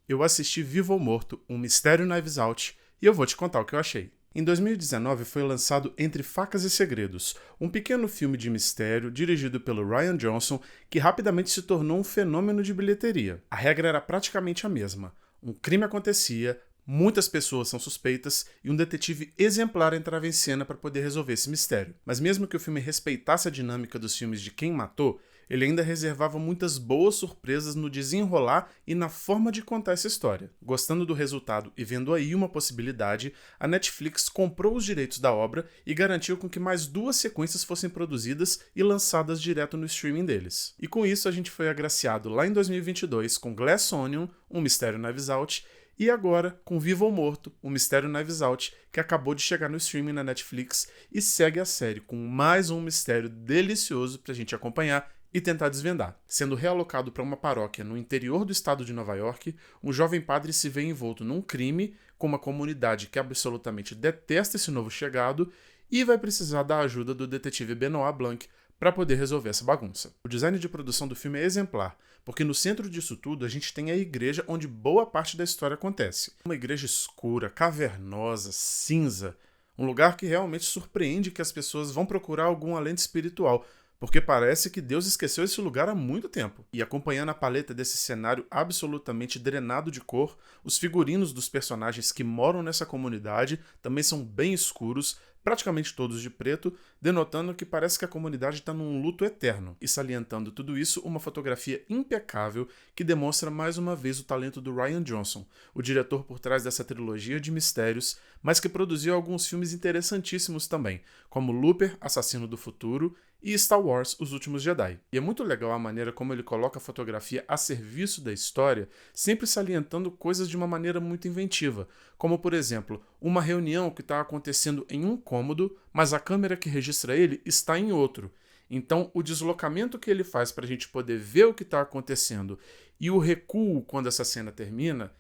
Eu assisti Vivo ou Morto, Um Mistério Knives Out, e eu vou te contar o que eu achei. Em 2019 foi lançado Entre Facas e Segredos, um pequeno filme de mistério dirigido pelo Rian Johnson que rapidamente se tornou um fenômeno de bilheteria. A regra era praticamente a mesma. Um crime acontecia, muitas pessoas são suspeitas e um detetive exemplar entrava em cena para poder resolver esse mistério. Mas mesmo que o filme respeitasse a dinâmica dos filmes de Quem Matou, ele ainda reservava muitas boas surpresas no desenrolar e na forma de contar essa história. Gostando do resultado e vendo aí uma possibilidade, a Netflix comprou os direitos da obra e garantiu com que mais 2 sequências fossem produzidas e lançadas direto no streaming deles. E com isso a gente foi agraciado lá em 2022 com Glass Onion, Um Mistério Knives Out, e agora com Vivo ou Morto, Um Mistério Knives Out, que acabou de chegar no streaming na Netflix e segue a série com mais um mistério delicioso pra gente acompanhar e tentar desvendar. Sendo realocado para uma paróquia no interior do estado de Nova York, um jovem padre se vê envolto num crime com uma comunidade que absolutamente detesta esse novo chegado e vai precisar da ajuda do detetive Benoit Blanc para poder resolver essa bagunça. O design de produção do filme é exemplar, porque no centro disso tudo a gente tem a igreja onde boa parte da história acontece. Uma igreja escura, cavernosa, cinza, um lugar que realmente surpreende que as pessoas vão procurar algum alento espiritual, porque parece que Deus esqueceu esse lugar há muito tempo. E acompanhando a paleta desse cenário absolutamente drenado de cor, os figurinos dos personagens que moram nessa comunidade também são bem escuros, praticamente todos de preto, denotando que parece que a comunidade está num luto eterno. E salientando tudo isso, uma fotografia impecável que demonstra mais uma vez o talento do Rian Johnson, o diretor por trás dessa trilogia de mistérios, mas que produziu alguns filmes interessantíssimos também, como Looper, Assassino do Futuro, e Star Wars, Os Últimos Jedi. E é muito legal a maneira como ele coloca a fotografia a serviço da história, sempre salientando coisas de uma maneira muito inventiva, como por exemplo, uma reunião que está acontecendo em um cômodo, mas a câmera que registra ele está em outro. Então, o deslocamento que ele faz para a gente poder ver o que está acontecendo e o recuo quando essa cena termina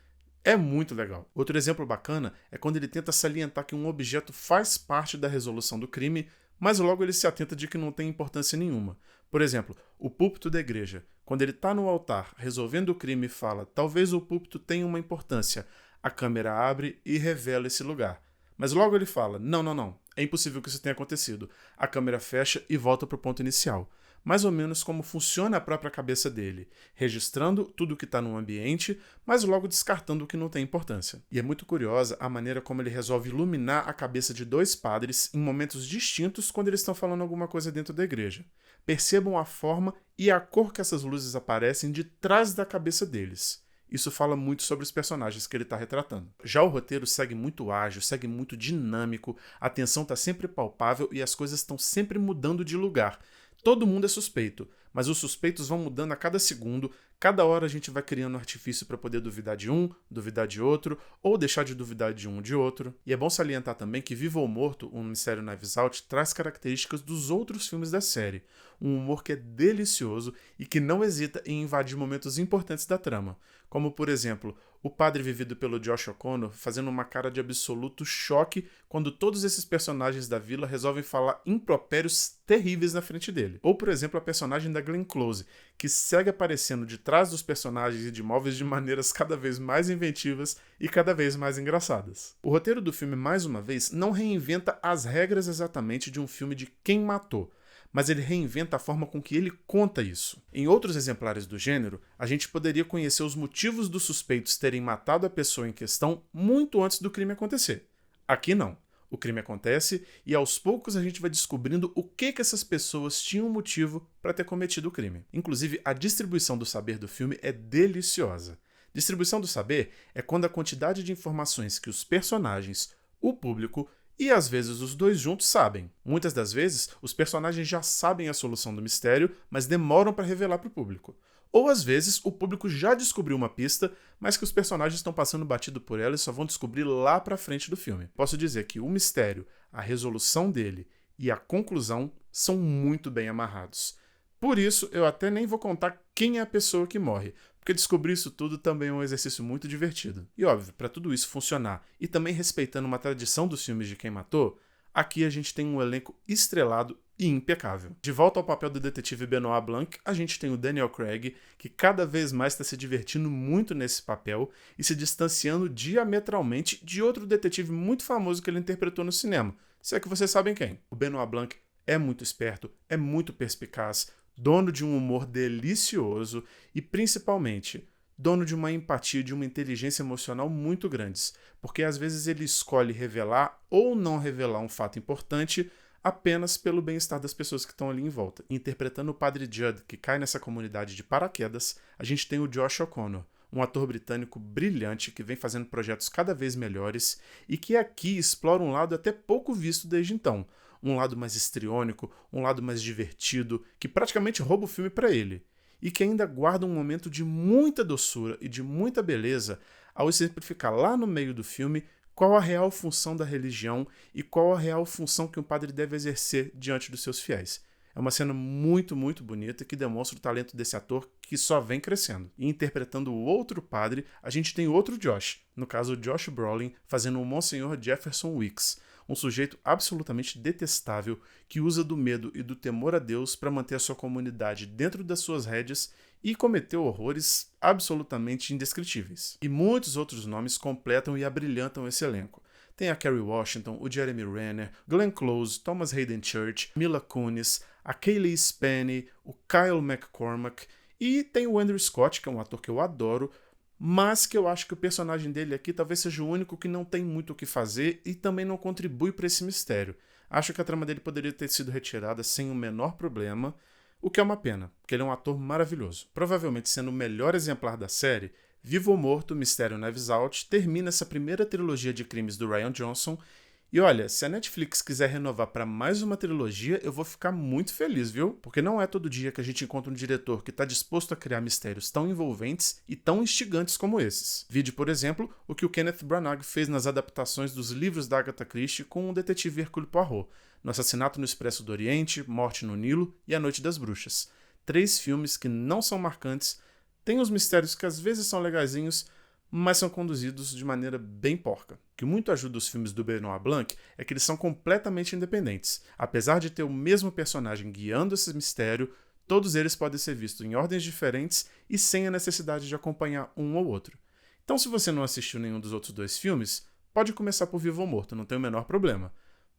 é muito legal. Outro exemplo bacana é quando ele tenta salientar que um objeto faz parte da resolução do crime, mas logo ele se atenta de que não tem importância nenhuma. Por exemplo, o púlpito da igreja. Quando ele está no altar resolvendo o crime e fala talvez o púlpito tenha uma importância, a câmera abre e revela esse lugar. Mas logo ele fala, não, é impossível que isso tenha acontecido. A câmera fecha e volta para o ponto inicial. Mais ou menos como funciona a própria cabeça dele, registrando tudo o que está no ambiente, mas logo descartando o que não tem importância. E é muito curiosa a maneira como ele resolve iluminar a cabeça de 2 padres em momentos distintos quando eles estão falando alguma coisa dentro da igreja. Percebam a forma e a cor que essas luzes aparecem de trás da cabeça deles. Isso fala muito sobre os personagens que ele está retratando. Já o roteiro segue muito ágil, segue muito dinâmico, a tensão está sempre palpável e as coisas estão sempre mudando de lugar. Todo mundo é suspeito, mas os suspeitos vão mudando a cada segundo, cada hora a gente vai criando um artifício para poder duvidar de um, duvidar de outro, ou deixar de duvidar de um ou de outro. E é bom salientar também que Vivo ou Morto, Um Mistério Knives Out, traz características dos outros filmes da série. Um humor que é delicioso e que não hesita em invadir momentos importantes da trama. Como, por exemplo, o padre vivido pelo Josh O'Connor fazendo uma cara de absoluto choque quando todos esses personagens da vila resolvem falar impropérios terríveis na frente dele. Ou, por exemplo, a personagem da Glenn Close, que segue aparecendo de trás dos personagens e de móveis de maneiras cada vez mais inventivas e cada vez mais engraçadas. O roteiro do filme, mais uma vez, não reinventa as regras exatamente de um filme de Quem Matou, mas ele reinventa a forma com que ele conta isso. Em outros exemplares do gênero, a gente poderia conhecer os motivos dos suspeitos terem matado a pessoa em questão muito antes do crime acontecer. Aqui não. O crime acontece e aos poucos a gente vai descobrindo o que essas pessoas tinham motivo para ter cometido o crime. Inclusive, a distribuição do saber do filme é deliciosa. Distribuição do saber é quando a quantidade de informações que os personagens, o público e às vezes os dois juntos sabem. Muitas das vezes, os personagens já sabem a solução do mistério, mas demoram para revelar para o público. Ou às vezes, o público já descobriu uma pista, mas que os personagens estão passando batido por ela e só vão descobrir lá pra frente do filme. Posso dizer que o mistério, a resolução dele e a conclusão são muito bem amarrados. Por isso, eu até nem vou contar quem é a pessoa que morre, porque descobrir isso tudo também é um exercício muito divertido. E óbvio, para tudo isso funcionar e também respeitando uma tradição dos filmes de Quem Matou, aqui a gente tem um elenco estrelado e impecável. De volta ao papel do detetive Benoit Blanc, a gente tem o Daniel Craig, que cada vez mais está se divertindo muito nesse papel e se distanciando diametralmente de outro detetive muito famoso que ele interpretou no cinema, se é que vocês sabem quem. O Benoit Blanc é muito esperto, é muito perspicaz, dono de um humor delicioso e, principalmente, dono de uma empatia e de uma inteligência emocional muito grandes, porque às vezes ele escolhe revelar ou não revelar um fato importante apenas pelo bem-estar das pessoas que estão ali em volta. Interpretando o Padre Judd, que cai nessa comunidade de paraquedas, a gente tem o Josh O'Connor, um ator britânico brilhante que vem fazendo projetos cada vez melhores e que aqui explora um lado até pouco visto desde então, um lado mais histriônico, um lado mais divertido, que praticamente rouba o filme para ele, e que ainda guarda um momento de muita doçura e de muita beleza ao exemplificar lá no meio do filme qual a real função da religião e qual a real função que um padre deve exercer diante dos seus fiéis. É uma cena muito, muito bonita que demonstra o talento desse ator que só vem crescendo. E interpretando o outro padre, a gente tem outro Josh, no caso o Josh Brolin, fazendo o Monsenhor Jefferson Wicks, um sujeito absolutamente detestável que usa do medo e do temor a Deus para manter a sua comunidade dentro das suas rédeas e cometeu horrores absolutamente indescritíveis. E muitos outros nomes completam e abrilhantam esse elenco. Tem a Kerry Washington, o Jeremy Renner, Glenn Close, Thomas Hayden Church, Mila Kunis, a Kaylee Spaeny, o Kyle McCormack e tem o Andrew Scott, que é um ator que eu adoro, mas que eu acho que o personagem dele aqui talvez seja o único que não tem muito o que fazer e também não contribui para esse mistério. Acho que a trama dele poderia ter sido retirada sem o menor problema, o que é uma pena, porque ele é um ator maravilhoso. Provavelmente sendo o melhor exemplar da série, Vivo ou Morto, Mistério Knives Out termina essa primeira trilogia de crimes do Rian Johnson. E olha, se a Netflix quiser renovar para mais uma trilogia, eu vou ficar muito feliz, viu? Porque não é todo dia que a gente encontra um diretor que está disposto a criar mistérios tão envolventes e tão instigantes como esses. Vide, por exemplo, o que o Kenneth Branagh fez nas adaptações dos livros da Agatha Christie com o detetive Hercule Poirot, no Assassinato no Expresso do Oriente, Morte no Nilo e A Noite das Bruxas. 3 filmes que não são marcantes, têm os mistérios que às vezes são legaizinhos, mas são conduzidos de maneira bem porca. O que muito ajuda os filmes do Benoit Blanc é que eles são completamente independentes. Apesar de ter o mesmo personagem guiando esse mistério, todos eles podem ser vistos em ordens diferentes e sem a necessidade de acompanhar um ou outro. Então, se você não assistiu nenhum dos outros 2 filmes, pode começar por Vivo ou Morto, não tem o menor problema.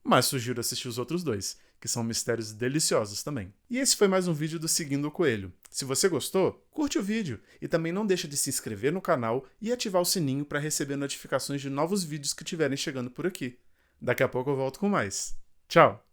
Mas sugiro assistir os outros 2, que são mistérios deliciosos também. E esse foi mais um vídeo do Seguindo o Coelho. Se você gostou, curte o vídeo e também não deixa de se inscrever no canal e ativar o sininho para receber notificações de novos vídeos que estiverem chegando por aqui. Daqui a pouco eu volto com mais. Tchau!